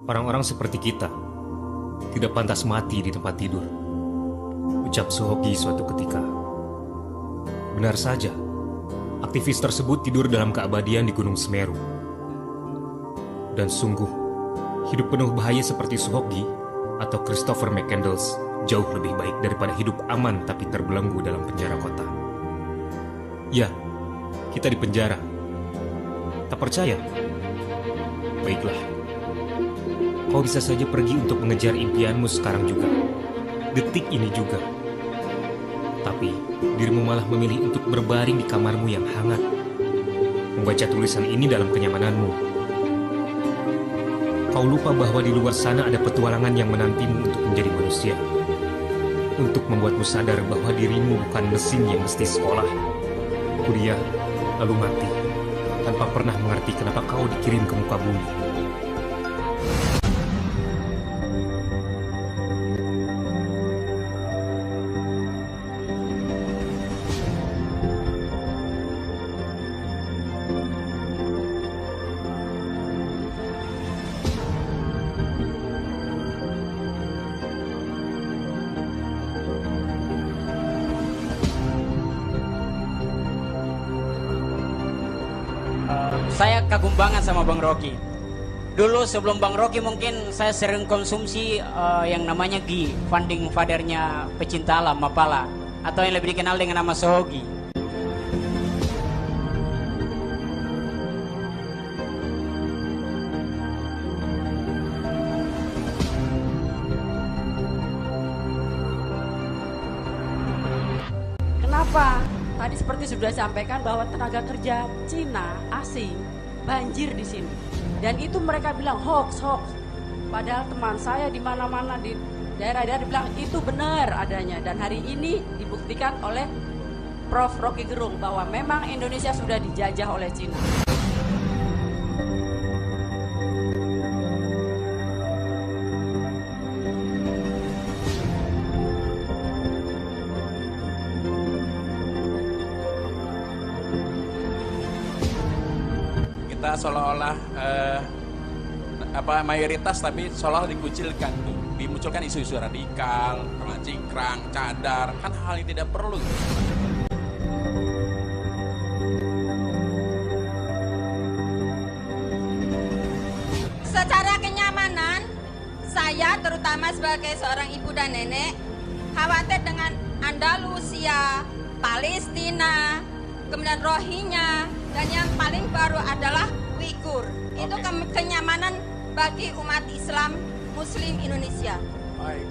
Orang-orang seperti kita tidak pantas mati di tempat tidur, ucap Suhoki suatu ketika. Benar saja, aktivis tersebut tidur dalam keabadian di Gunung Semeru. Dan sungguh, hidup penuh bahaya seperti Suhoki atau Christopher McCandless jauh lebih baik daripada hidup aman tapi terbelenggu dalam penjara kota. Ya, kita di penjara. Tak percaya? Baiklah. Kau bisa saja pergi untuk mengejar impianmu sekarang juga. Detik ini juga. Tapi, dirimu malah memilih untuk berbaring di kamarmu yang hangat. Membaca tulisan ini dalam kenyamananmu. Kau lupa bahwa di luar sana ada petualangan yang menantimu untuk menjadi manusia. Untuk membuatmu sadar bahwa dirimu bukan mesin yang mesti sekolah, kuliah, lalu mati, tanpa pernah mengerti kenapa kau dikirim ke muka bumi. Saya kagum banget sama Bang Rocky. Dulu sebelum Bang Rocky mungkin saya sering konsumsi yang namanya GI, founding fathernya pecinta alam Mapala, atau yang lebih dikenal dengan nama Sohogi. Kenapa? Tadi seperti sudah disampaikan bahwa tenaga kerja Cina asing banjir di sini, dan itu mereka bilang hoax. Padahal teman saya di mana-mana di daerah-daerah bilang itu benar adanya, dan hari ini dibuktikan oleh Prof. Rocky Gerung bahwa memang Indonesia sudah dijajah oleh Cina. Kita seolah-olah mayoritas tapi seolah dikucilkan, dimunculkan isu-isu radikal, cingkrang, cadar, kan hal yang tidak perlu. Secara kenyamanan, saya terutama sebagai seorang ibu dan nenek khawatir dengan Andalusia, Palestina, kemudian Rohingya, dan yang paling baru adalah Uighur. Itu kenyamanan bagi umat Islam Muslim Indonesia. Baik.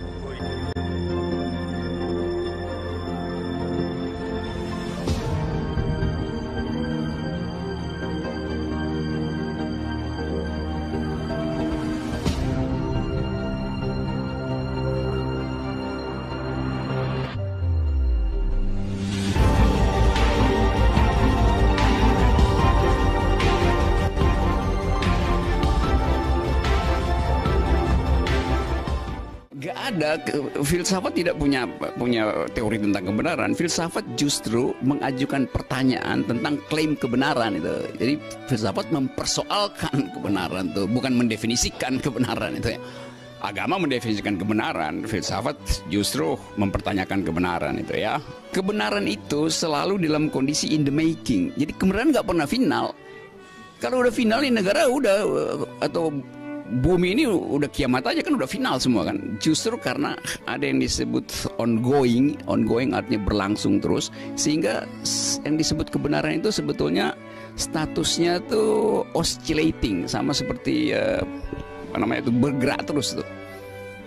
Gak ada, filsafat tidak punya teori tentang kebenaran. Filsafat justru mengajukan pertanyaan tentang klaim kebenaran itu. Jadi filsafat mempersoalkan kebenaran itu, bukan mendefinisikan kebenaran itu ya. Agama mendefinisikan kebenaran, filsafat justru mempertanyakan kebenaran itu ya. Kebenaran itu selalu dalam kondisi in the making. Jadi kebenaran nggak pernah final. Kalau udah final ini negara udah atau bumi ini udah kiamat aja kan, udah final semua kan. Justru karena ada yang disebut ongoing artinya berlangsung terus, sehingga yang disebut kebenaran itu sebetulnya statusnya tuh oscillating, sama seperti itu bergerak terus tuh.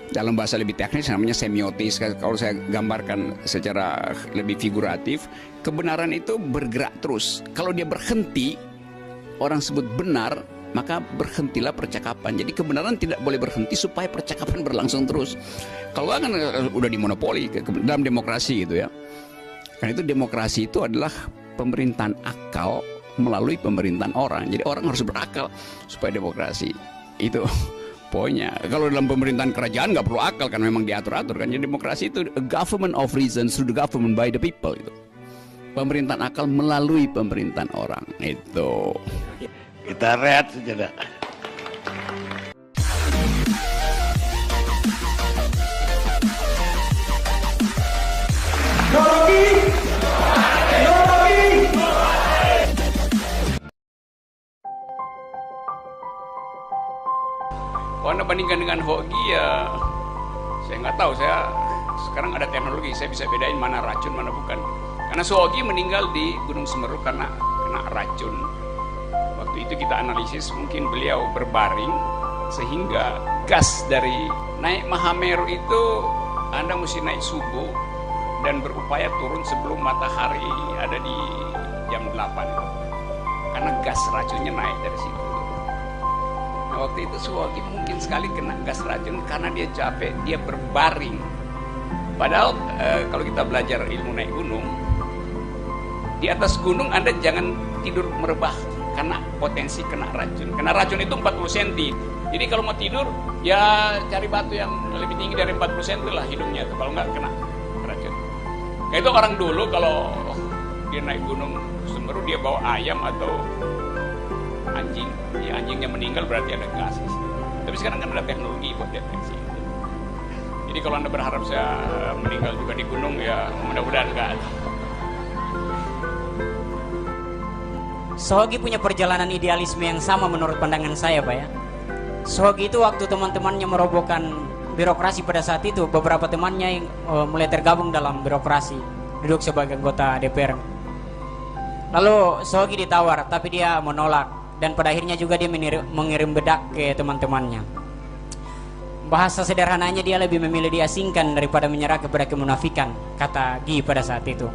Dalam bahasa lebih teknis namanya semiotis. Kalau saya gambarkan secara lebih figuratif, kebenaran itu bergerak terus. Kalau dia berhenti, orang sebut benar, maka berhentilah percakapan. Jadi kebenaran tidak boleh berhenti supaya percakapan berlangsung terus. Kalau kan udah dimonopoli dalam demokrasi gitu ya. Karena itu demokrasi itu adalah pemerintahan akal melalui pemerintahan orang. Jadi orang harus berakal supaya demokrasi. Itu poinnya. Kalau dalam pemerintahan kerajaan nggak perlu akal kan, memang diatur-atur kan. Jadi demokrasi itu a government of reason through the government by the people itu. Pemerintahan akal melalui pemerintahan orang itu. Kita rehat saja. Kalau Anda bandingkan dengan Hoki ya, saya nggak tahu. Saya sekarang ada teknologi, saya bisa bedain mana racun mana bukan. Karena Sohoki meninggal di Gunung Semeru karena kena racun. Waktu itu kita analisis mungkin beliau berbaring sehingga gas dari naik Mahameru itu Anda mesti naik subuh dan berupaya turun sebelum matahari ada di jam 8 karena gas racunnya naik dari situ. Nah, waktu itu Sohoki mungkin sekali kena gas racun karena dia capek, dia berbaring. Padahal kalau kita belajar ilmu naik gunung, di atas gunung Anda jangan tidur merebah karena potensi kena racun. Kena racun itu 40 cm. Jadi kalau mau tidur ya cari batu yang lebih tinggi dari 40 cm lah hidungnya tuh, kalau nggak kena racun. Kayak itu orang dulu kalau dia naik gunung Semeru dia bawa ayam atau anjing, ya anjingnya meninggal berarti ada gas di situ. Tapi sekarang kan ada teknologi buat deteksi itu. Jadi kalau Anda berharap saya meninggal juga di gunung ya mudah-mudahan enggak. Sohoki punya perjalanan idealisme yang sama menurut pandangan saya, Pak ya. Sohoki itu waktu teman-temannya merobohkan birokrasi pada saat itu, beberapa temannya yang mulai tergabung dalam birokrasi, duduk sebagai anggota DPR. Lalu Sohoki ditawar, tapi dia menolak, dan pada akhirnya juga dia mengirim bedak ke teman-temannya. Bahasa sederhananya dia lebih memilih diasingkan daripada menyerah kepada kemunafikan, kata Gi pada saat itu.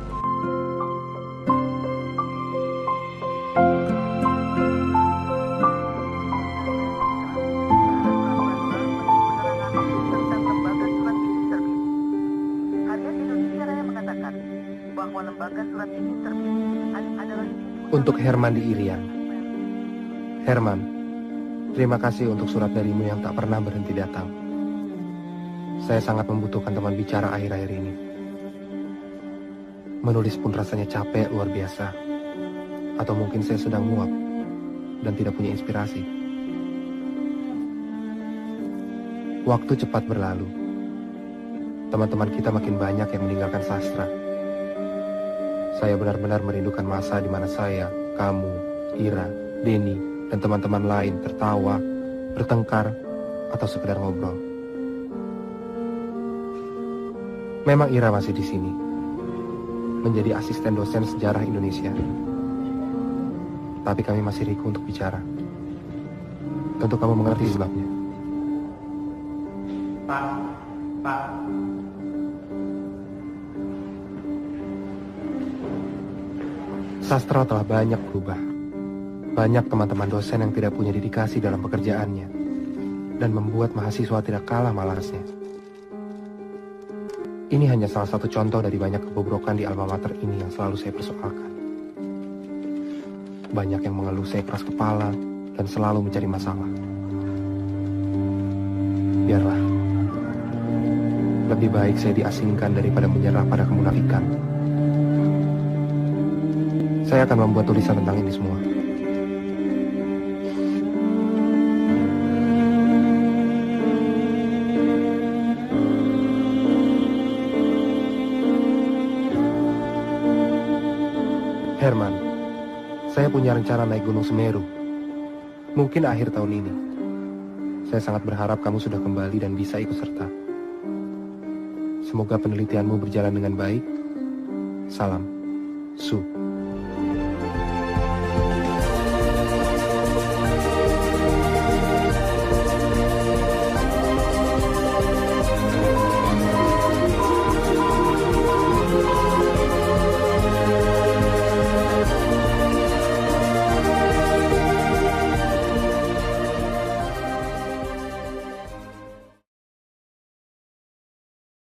Untuk Herman di Irian. Herman, terima kasih untuk surat darimu yang tak pernah berhenti datang. Saya sangat membutuhkan teman bicara akhir-akhir ini. Menulis pun rasanya capek luar biasa. Atau mungkin saya sedang muak dan tidak punya inspirasi. Waktu cepat berlalu. Teman-teman kita makin banyak yang meninggalkan sastra. Saya benar-benar merindukan masa di mana saya, kamu, Ira, Denny, dan teman-teman lain tertawa, bertengkar, atau sekedar ngobrol. Memang Ira masih di sini, menjadi asisten dosen sejarah Indonesia. Tapi kami masih riku untuk bicara. Tentu kamu mengerti sebabnya. Pak. Sastra telah banyak berubah. Banyak teman-teman dosen yang tidak punya dedikasi dalam pekerjaannya dan membuat mahasiswa tidak kalah malasnya. Ini hanya salah satu contoh dari banyak kebobrokan di alma mater ini yang selalu saya persoalkan. Banyak yang mengeluh saya keras kepala dan selalu mencari masalah. Biarlah. Lebih baik saya diasingkan daripada menyerah pada kemunafikan. Saya akan membuat tulisan tentang ini semua. Herman, saya punya rencana naik Gunung Semeru. Mungkin akhir tahun ini. Saya sangat berharap kamu sudah kembali dan bisa ikut serta. Semoga penelitianmu berjalan dengan baik. Salam, Su.